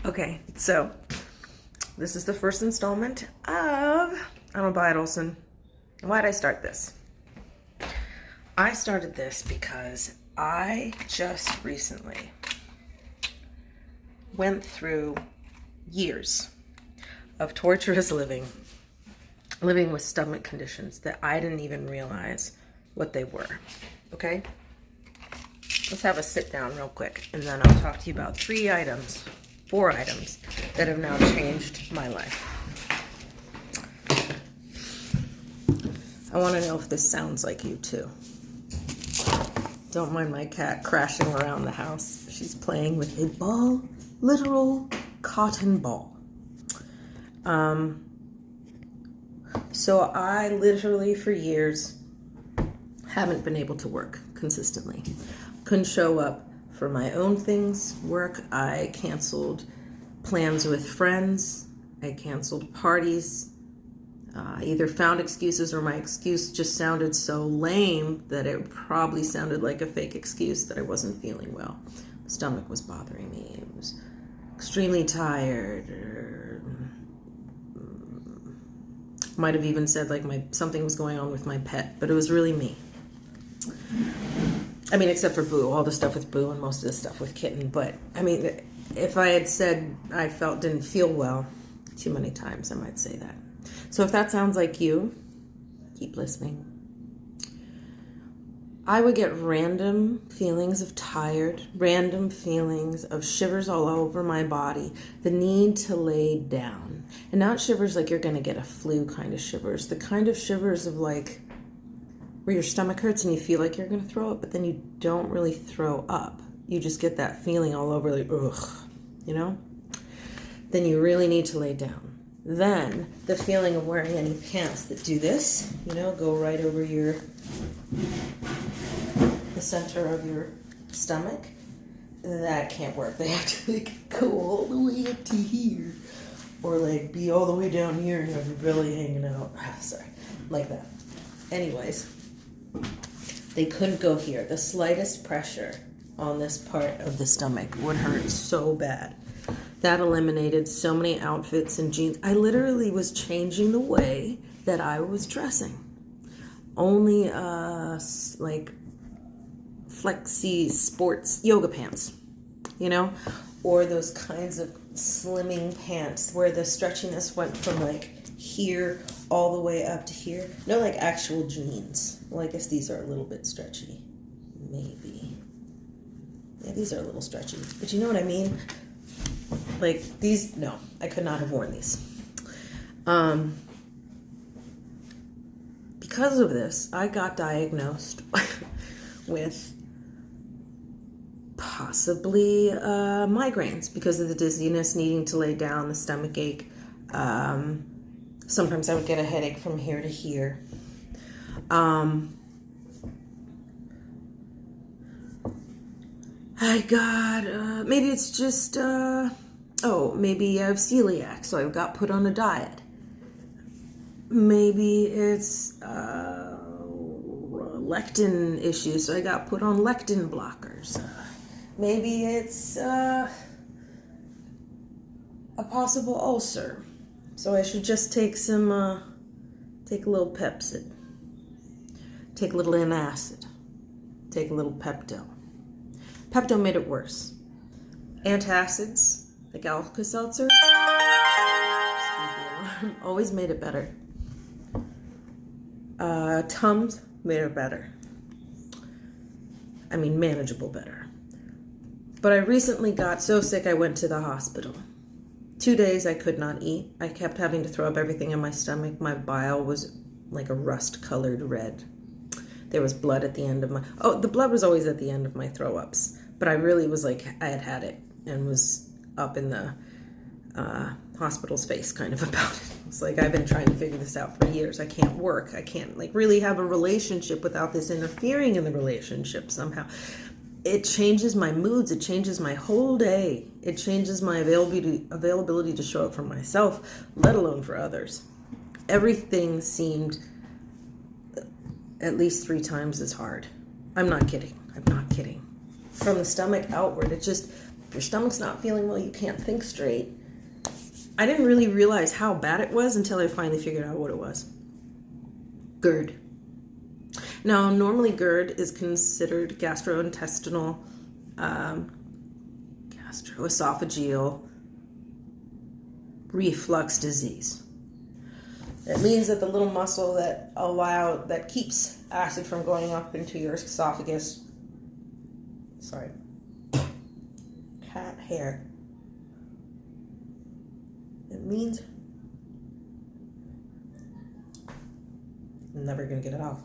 Okay, so this is the first installment of I'm a Buy It Olson. Why'd I start this? I started this because I just recently went through years of torturous living with stomach conditions that I didn't even realize what they were. Okay? Let's have a sit down real quick, and then I'll talk to you about four items that have now changed my life. I want to know if this sounds like you too. Don't mind my cat crashing around the house. She's playing with a ball, literal cotton ball. So I literally for years haven't been able to work consistently. Couldn't show up for my own things, work. I canceled plans with friends. I canceled parties. I either found excuses or my excuse just sounded so lame that it probably sounded like a fake excuse that I wasn't feeling well. My stomach was bothering me. It was extremely tired. Or might have even said like something was going on with my pet, but it was really me. I mean, except for Boo, all the stuff with Boo and most of the stuff with Kitten. But I mean, if I had said I didn't feel well too many times, I might say that. So if that sounds like you, keep listening. I would get random feelings of tired, random feelings of shivers all over my body, the need to lay down. And not shivers like you're going to get a flu kind of shivers, the kind of shivers of like where your stomach hurts and you feel like you're going to throw up, but then you don't really throw up. You just get that feeling all over like, ugh, you know? Then you really need to lay down. Then the feeling of wearing any pants that do this, go right over the center of your stomach, that can't work. They have to go all the way up to here, or be all the way down here and have your belly hanging out. Sorry, like that. Anyways, they couldn't go here. The slightest pressure on this part of the stomach would hurt so bad. That eliminated so many outfits and jeans. I literally was changing the way that I was dressing. Only flexi sports yoga pants, or those kinds of slimming pants where the stretchiness went from here all the way up to here. No, actual jeans. Well, I guess these are a little bit stretchy. Maybe. Yeah, these are a little stretchy. But you know what I mean? These, no, I could not have worn these. Because of this, I got diagnosed with possibly migraines because of the dizziness, needing to lay down, the stomach ache. Sometimes I would get a headache from here to here. I got, maybe it's just, maybe I have celiac, so I got put on a diet. Maybe it's lectin issues, so I got put on lectin blockers. Maybe it's a possible ulcer, so I should just take a little Pepsid, take a little antacid, take a little Pepto. Pepto made it worse. Antacids, like Alka-Seltzer, always made it better. Tums made it better. I mean, manageable better. But I recently got so sick I went to the hospital. 2 days I could not eat. I kept having to throw up everything in my stomach. My bile was like a rust-colored red. There was blood at the end of the blood was always at the end of my throw-ups. But I really was I had it and was up in the hospital's face kind of about it. It's I've been trying to figure this out for years. I can't work. I can't really have a relationship without this interfering in the relationship somehow. It changes my moods. It changes my whole day. It changes my availability to show up for myself, let alone for others. Everything seemed at least 3 times as hard. I'm not kidding. From the stomach outward, it just Your stomach's not feeling well, you can't think straight. I didn't really realize how bad it was until I finally figured out what it was. GERD. Now, normally GERD is considered gastroesophageal reflux disease. It means that the little muscle that keeps acid from going up into your esophagus. Sorry. Cat hair. It means I'm never going to get it off.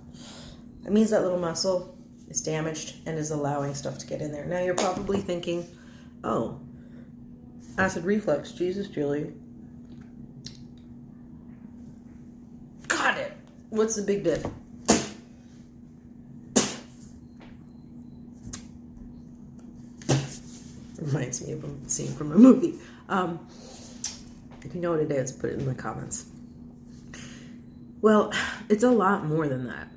It means that little muscle is damaged and is allowing stuff to get in there. Now you're probably thinking, oh, acid reflux. Jesus, Julie. Got it. What's the big diff? Reminds me of a scene from a movie. If you know what it is, put it in the comments. Well, it's a lot more than that.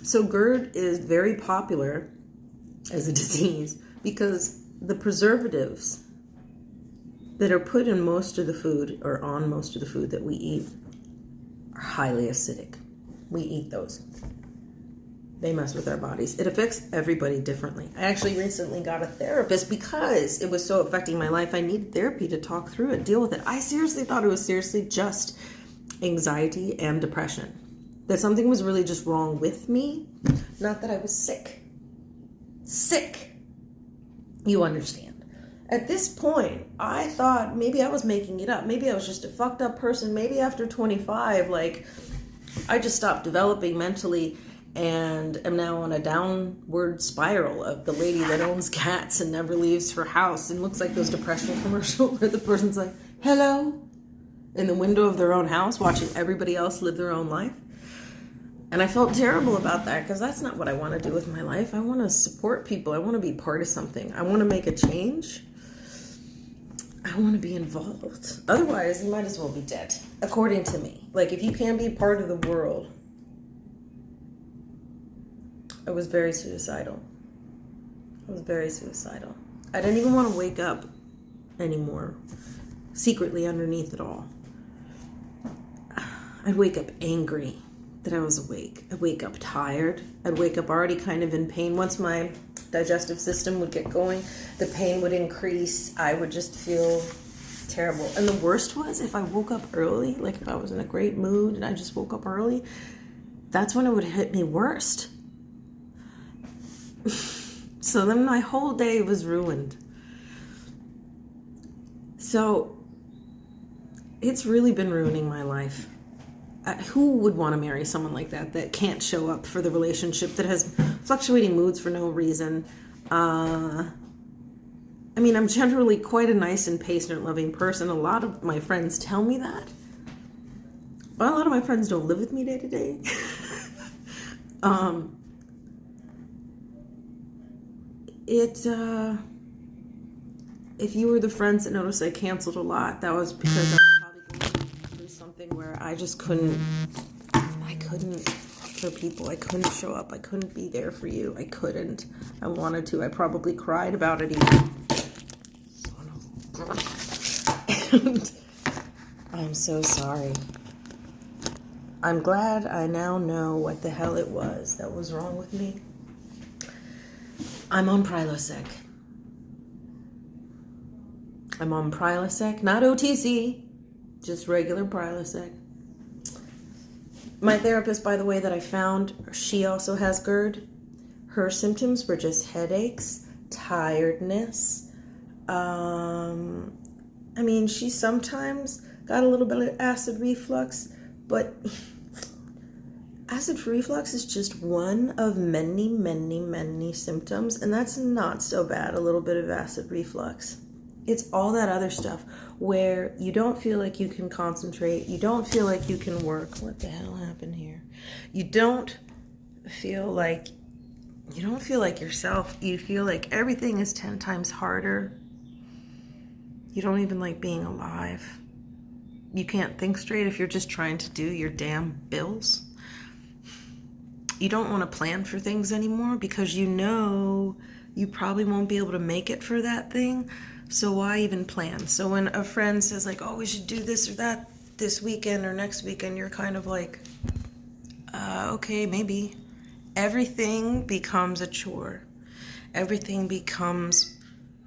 So GERD is very popular as a disease because the preservatives that are put in most of the food or on most of the food that we eat are highly acidic. We eat those. They mess with our bodies. It affects everybody differently. I actually recently got a therapist because it was so affecting my life. I needed therapy to talk through it, deal with it. I seriously thought it was seriously just anxiety and depression. That something was really just wrong with me. Not that I was sick. Sick. You understand. At this point, I thought maybe I was making it up. Maybe I was just a fucked up person. Maybe after 25, I just stopped developing mentally and am now on a downward spiral of the lady that owns cats and never leaves her house and looks like those depression commercials where the person's like, hello, in the window of their own house, watching everybody else live their own life. And I felt terrible about that because that's not what I want to do with my life. I want to support people. I want to be part of something. I want to make a change. I want to be involved. Otherwise, you might as well be dead, according to me. If you can't be part of the world. I was very suicidal. I didn't even want to wake up anymore, secretly underneath it all. I'd wake up angry that I was awake. I'd wake up tired. I'd wake up already kind of in pain. Once my digestive system would get going, the pain would increase. I would just feel terrible. And the worst was if I woke up early, if I was in a great mood and I just woke up early, that's when it would hit me worst. So then my whole day was ruined. So it's really been ruining my life. Who would want to marry someone like that can't show up for the relationship, that has fluctuating moods for no reason? I'm generally quite a nice and patient, loving person. A lot of my friends tell me that. But a lot of my friends don't live with me day to day. If you were the friends that noticed I canceled a lot, that was because I was probably going through something where I just couldn't for people. I couldn't show up. I couldn't be there for you. I couldn't. I wanted to. I probably cried about it even. And I'm so sorry. I'm glad I now know what the hell it was that was wrong with me. I'm on Prilosec. Not OTC, just regular Prilosec. My therapist, by the way, that I found, she also has GERD. Her symptoms were just headaches, tiredness. She sometimes got a little bit of acid reflux, but acid reflux is just one of many, many, many symptoms, and that's not so bad, a little bit of acid reflux. It's all that other stuff where you don't feel like you can concentrate, you don't feel like you can work. What the hell happened here? You don't feel like yourself. You feel like everything is 10 times harder. You don't even like being alive. You can't think straight if you're just trying to do your damn bills. You don't want to plan for things anymore because you know you probably won't be able to make it for that thing. So why even plan? So when a friend says like, oh, we should do this or that this weekend or next weekend, you're kind of like, okay, maybe. Everything becomes a chore. Everything becomes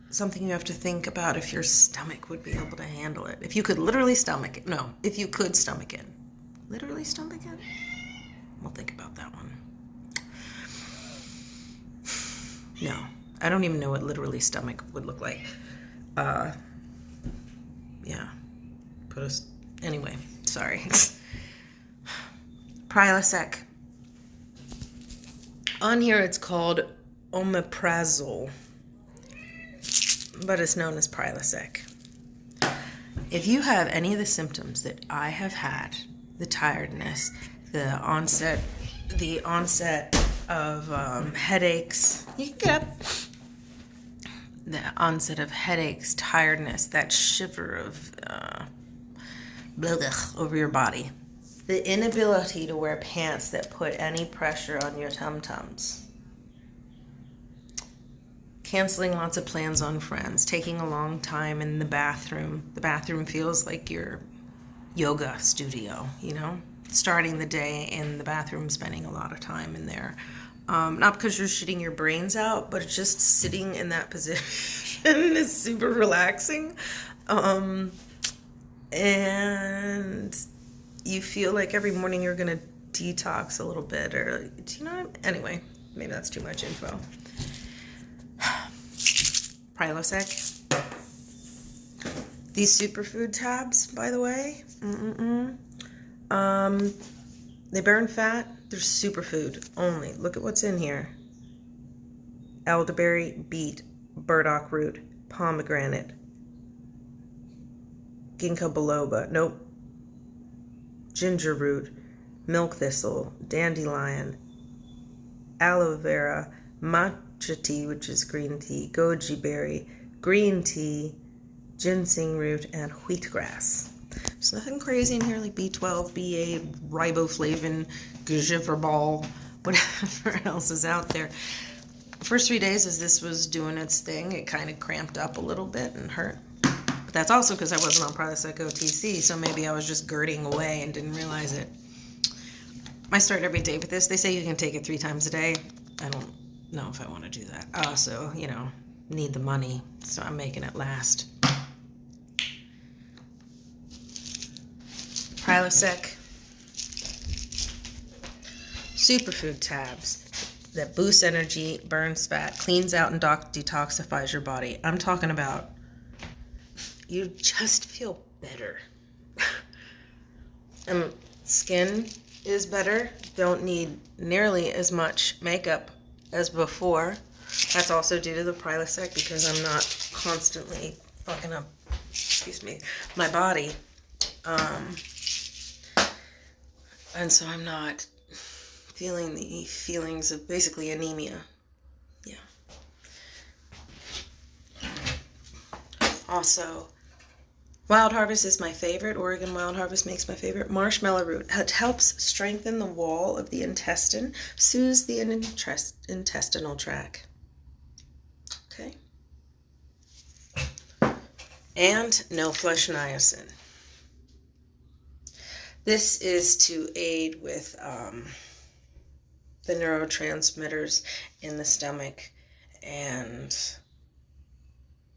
something you have to think about if your stomach would be able to handle it. If you could literally stomach it. No, if you could stomach it. Literally stomach it? We'll think about that one. No, I don't even know what literally stomach would look like. Yeah. Anyway, sorry. Prilosec. On here it's called omeprazole, but it's known as Prilosec. If you have any of the symptoms that I have had, the tiredness, the onset of headaches, you can get up. The onset of headaches, tiredness, that shiver of over your body. The inability to wear pants that put any pressure on your tum-tums. Canceling lots of plans on friends. Taking a long time in the bathroom. The bathroom feels like your yoga studio, you know? Starting the day in the bathroom, spending a lot of time in there. Not because you're shitting your brains out, but just sitting in that position is super relaxing. And you feel like every morning you're going to detox a little bit, or, do you know? Anyway, maybe that's too much info. Prilosec. These superfood tabs, by the way, they burn fat. They're superfood only. Look at what's in here. Elderberry, beet, burdock root, pomegranate, ginkgo biloba. Nope. Ginger root, milk thistle, dandelion, aloe vera, matcha tea, which is green tea, goji berry, green tea, ginseng root, and wheatgrass. There's nothing crazy in here like B12, BA, riboflavin, giverball, whatever else is out there. The first 3 days as this was doing its thing, it kind of cramped up a little bit and hurt. But that's also because I wasn't on Prilosec OTC, so maybe I was just girding away and didn't realize it. I start every day with this. They say you can take it 3 times a day. I don't know if I want to do that. I also, need the money, so I'm making it last. Prilosec. Superfood tabs that boosts energy, burns fat, cleans out and detoxifies your body. I'm talking about you just feel better. Skin is better. Don't need nearly as much makeup as before. That's also due to the Prilosec because I'm not constantly fucking up, my body. And so I'm not feeling the feelings of basically anemia. Yeah. Also, Wild Harvest is my favorite. Oregon Wild Harvest makes my favorite. Marshmallow root. It helps strengthen the wall of the intestine, soothes the intestinal tract. Okay. And no flush niacin. This is to aid with the neurotransmitters in the stomach and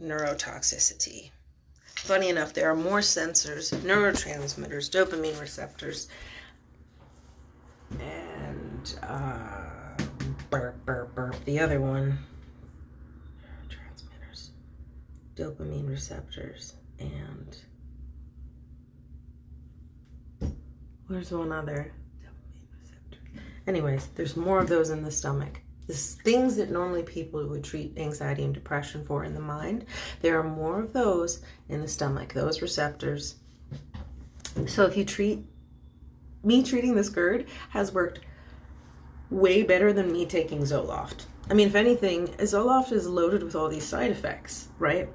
neurotoxicity. Funny enough, there are more sensors, neurotransmitters, dopamine receptors, and the other one, neurotransmitters, dopamine receptors, and where's one other? Dopamine receptor. Anyways, there's more of those in the stomach. The things that normally people would treat anxiety and depression for in the mind, there are more of those in the stomach, those receptors. So if you treating this GERD has worked way better than me taking Zoloft. I mean, if anything, Zoloft is loaded with all these side effects, right?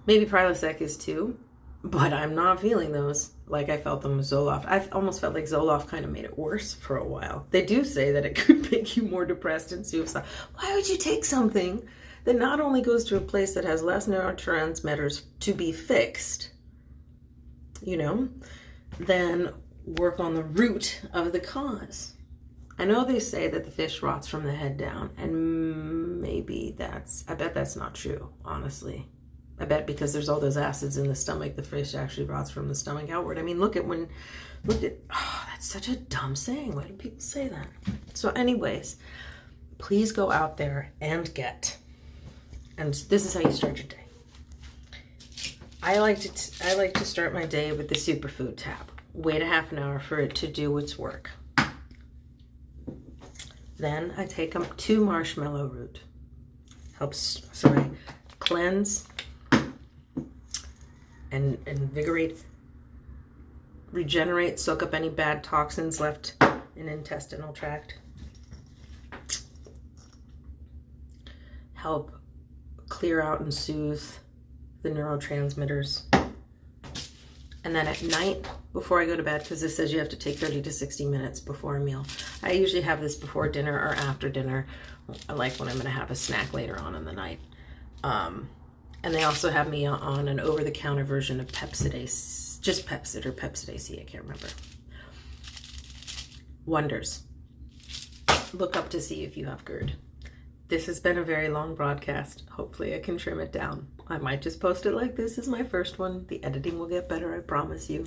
Maybe Prilosec is too. but I'm not feeling those like I felt them with Zoloft. I almost felt like Zoloft kind of made it worse for a while. They do say that it could make you more depressed and suicidal. Why would you take something that not only goes to a place that has less neurotransmitters to be fixed, than work on the root of the cause? I know they say that the fish rots from the head down, and maybe I bet that's not true, honestly. I bet because there's all those acids in the stomach, the fish actually rots from the stomach outward. I mean, that's such a dumb saying. Why do people say that? So anyways, please go out there and and this is how you start your day. I like to start my day with the superfood tab. Wait a half an hour for it to do its work. Then I take 2 marshmallow root. Helps, cleanse and invigorate, regenerate, soak up any bad toxins left in intestinal tract. Help clear out and soothe the neurotransmitters. And then at night, before I go to bed, because this says you have to take 30 to 60 minutes before a meal. I usually have this before dinner or after dinner. I like when I'm going to have a snack later on in the night. And they also have me on an over-the-counter version of Pepsidase, just Pepsid or Pepsidase C, I can't remember. Wonders. Look up to see if you have GERD. This has been a very long broadcast. Hopefully I can trim it down. I might just post it like this is my first one. The editing will get better, I promise you.